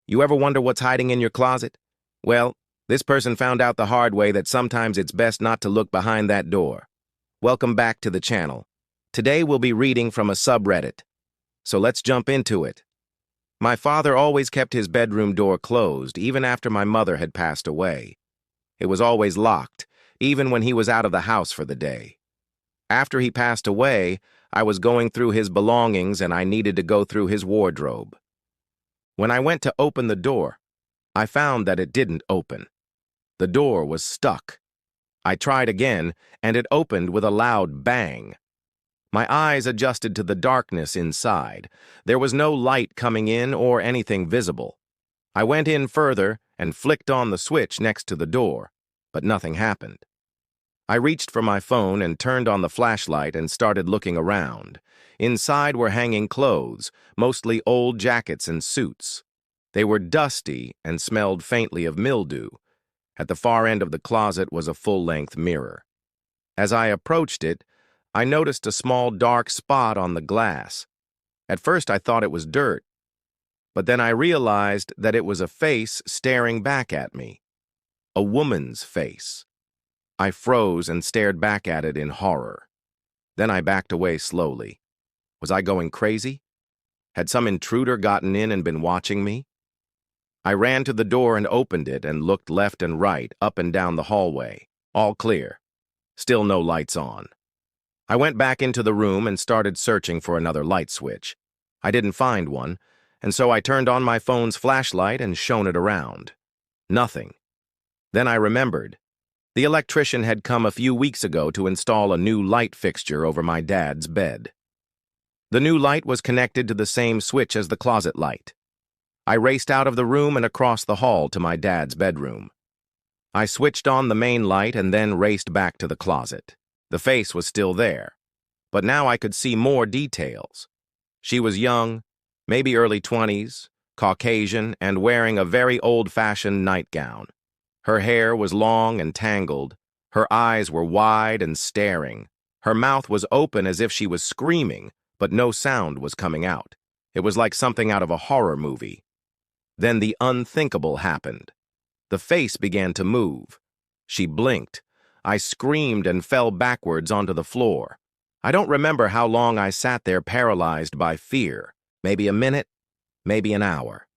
You ever wonder what's hiding in your closet? Well, this person found out the hard way that sometimes it's best not to look behind that door. Welcome back to the channel. Today we'll be reading from a subreddit. So let's jump into it. My father always kept his bedroom door closed, even after my mother had passed away. It was always locked, even when he was out of the house for the day. After he passed away, I was going through his belongings and I needed to go through his wardrobe. When I went to open the door, I found that it didn't open. The door was stuck. I tried again, and it opened with a loud bang. My eyes adjusted to the darkness inside. There was no light coming in or anything visible. I went in further and flicked on the switch next to the door, but nothing happened. I reached for my phone and turned on the flashlight and started looking around. Inside were hanging clothes, mostly old jackets and suits. They were dusty and smelled faintly of mildew. At the far end of the closet was a full-length mirror. As I approached it, I noticed a small dark spot on the glass. At first I thought it was dirt, but then I realized that it was a face staring back at me. A woman's face. I froze and stared back at it in horror. Then I backed away slowly. Was I going crazy? Had some intruder gotten in and been watching me? I ran to the door and opened it and looked left and right, up and down the hallway. All clear. Still no lights on. I went back into the room and started searching for another light switch. I didn't find one, and so I turned on my phone's flashlight and shone it around. Nothing. Then I remembered. The electrician had come a few weeks ago to install a new light fixture over my dad's bed. The new light was connected to the same switch as the closet light. I raced out of the room and across the hall to my dad's bedroom. I switched on the main light and then raced back to the closet. The face was still there, but now I could see more details. She was young, maybe early 20s, Caucasian, and wearing a very old-fashioned nightgown. Her hair was long and tangled. Her eyes were wide and staring. Her mouth was open as if she was screaming, but no sound was coming out. It was like something out of a horror movie. Then the unthinkable happened. The face began to move. She blinked. I screamed and fell backwards onto the floor. I don't remember how long I sat there paralyzed by fear. Maybe a minute, maybe an hour.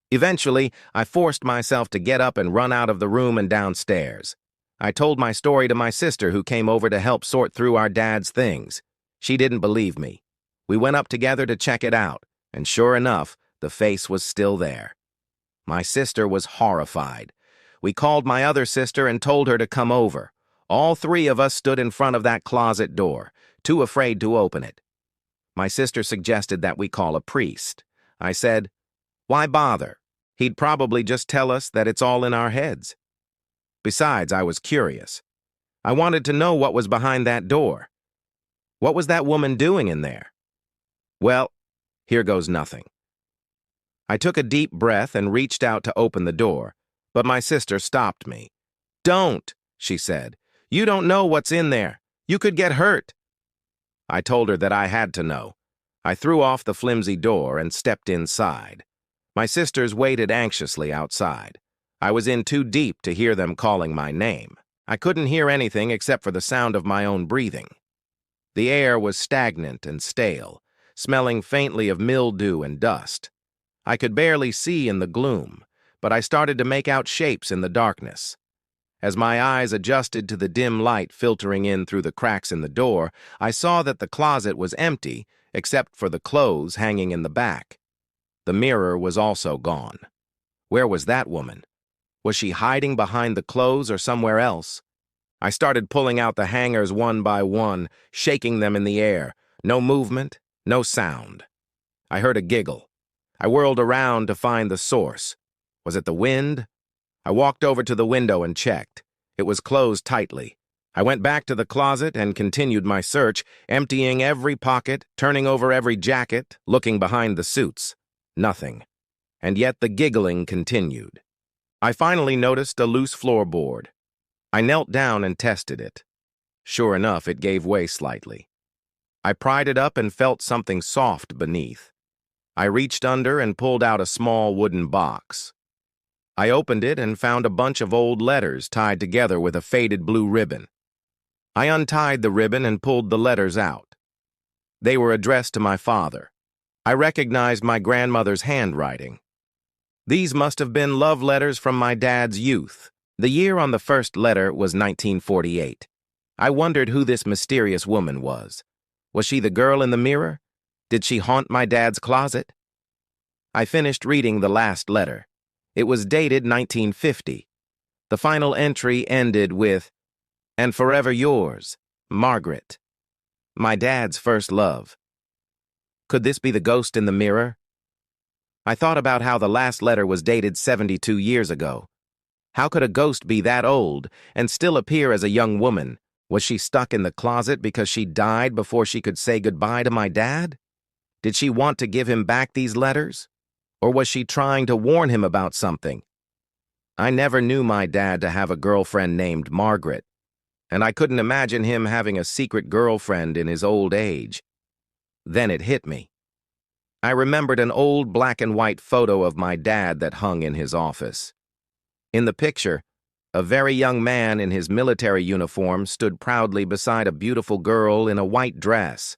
Eventually, I forced myself to get up and run out of the room and downstairs. I told my story to my sister, who came over to help sort through our dad's things. She didn't believe me. We went up together to check it out, and sure enough, the face was still there. My sister was horrified. We called my other sister and told her to come over. All three of us stood in front of that closet door, too afraid to open it. My sister suggested that we call a priest. I said, "Why bother? He'd probably just tell us that it's all in our heads." Besides, I was curious. I wanted to know what was behind that door. What was that woman doing in there? Well, here goes nothing. I took a deep breath and reached out to open the door, but my sister stopped me. "Don't," she said. "You don't know what's in there. You could get hurt." I told her that I had to know. I threw off the flimsy door and stepped inside. My sisters waited anxiously outside. I was in too deep to hear them calling my name. I couldn't hear anything except for the sound of my own breathing. The air was stagnant and stale, smelling faintly of mildew and dust. I could barely see in the gloom, but I started to make out shapes in the darkness. As my eyes adjusted to the dim light filtering in through the cracks in the door, I saw that the closet was empty, except for the clothes hanging in the back. The mirror was also gone. Where was that woman? Was she hiding behind the clothes or somewhere else? I started pulling out the hangers one by one, shaking them in the air. No movement, no sound. I heard a giggle. I whirled around to find the source. Was it the wind? I walked over to the window and checked. It was closed tightly. I went back to the closet and continued my search, emptying every pocket, turning over every jacket, looking behind the suits. Nothing. And yet the giggling continued. I finally noticed a loose floorboard. I knelt down and tested it. Sure enough, it gave way slightly. I pried it up and felt something soft beneath. I reached under and pulled out a small wooden box. I opened it and found a bunch of old letters tied together with a faded blue ribbon. I untied the ribbon and pulled the letters out. They were addressed to my father. I recognized my grandmother's handwriting. These must have been love letters from my dad's youth. The year on the first letter was 1948. I wondered who this mysterious woman was. Was she the girl in the mirror? Did she haunt my dad's closet? I finished reading the last letter. It was dated 1950. The final entry ended with, "And forever yours, Margaret." My dad's first love. Could this be the ghost in the mirror? I thought about how the last letter was dated 72 years ago. How could a ghost be that old and still appear as a young woman? Was she stuck in the closet because she died before she could say goodbye to my dad? Did she want to give him back these letters? Or was she trying to warn him about something? I never knew my dad to have a girlfriend named Margaret, and I couldn't imagine him having a secret girlfriend in his old age. Then it hit me. I remembered an old black and white photo of my dad that hung in his office. In the picture, a very young man in his military uniform stood proudly beside a beautiful girl in a white dress.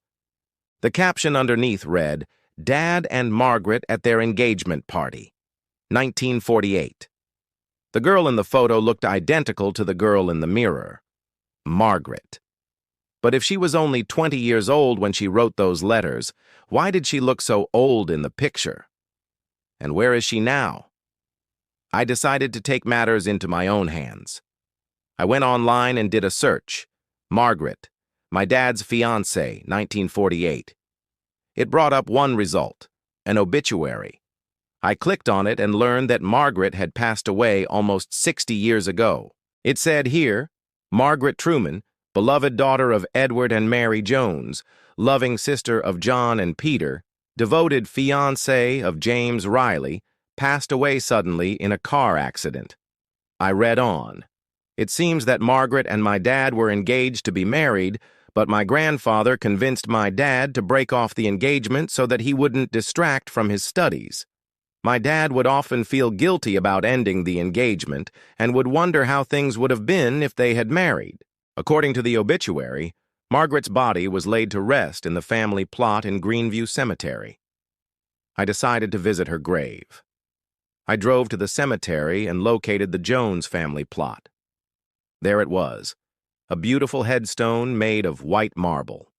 The caption underneath read, "Dad and Margaret at their engagement party, 1948. The girl in the photo looked identical to the girl in the mirror, Margaret. But if she was only 20 years old when she wrote those letters, why did she look so old in the picture? And where is she now? I decided to take matters into my own hands. I went online and did a search. Margaret, my dad's fiancée, 1948. It brought up one result, an obituary. I clicked on it and learned that Margaret had passed away almost 60 years ago. It said here, Margaret Truman, beloved daughter of Edward and Mary Jones, loving sister of John and Peter, devoted fiancée of James Riley, passed away suddenly in a car accident. I read on. It seems that Margaret and my dad were engaged to be married, but my grandfather convinced my dad to break off the engagement so that he wouldn't distract from his studies. My dad would often feel guilty about ending the engagement and would wonder how things would have been if they had married. According to the obituary, Margaret's body was laid to rest in the family plot in Greenview Cemetery. I decided to visit her grave. I drove to the cemetery and located the Jones family plot. There it was, a beautiful headstone made of white marble.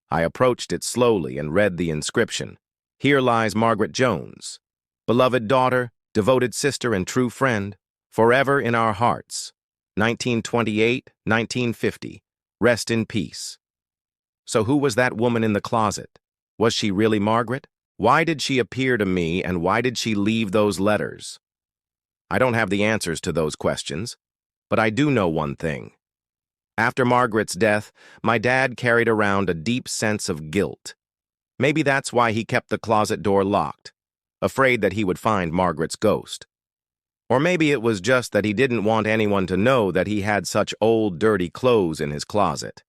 I approached it slowly and read the inscription. Here lies Margaret Jones, beloved daughter, devoted sister and true friend, forever in our hearts. 1928-1950. Rest in peace. So who was that woman in the closet? Was she really Margaret? Why did she appear to me, and why did she leave those letters? I don't have the answers to those questions, but I do know one thing. After Margaret's death, my dad carried around a deep sense of guilt. Maybe that's why he kept the closet door locked, afraid that he would find Margaret's ghost. Or maybe it was just that he didn't want anyone to know that he had such old, dirty clothes in his closet.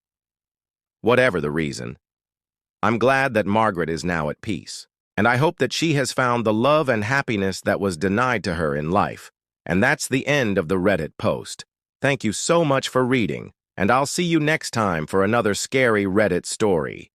Whatever the reason, I'm glad that Margaret is now at peace. And I hope that she has found the love and happiness that was denied to her in life. And that's the end of the Reddit post. Thank you so much for reading, and I'll see you next time for another scary Reddit story.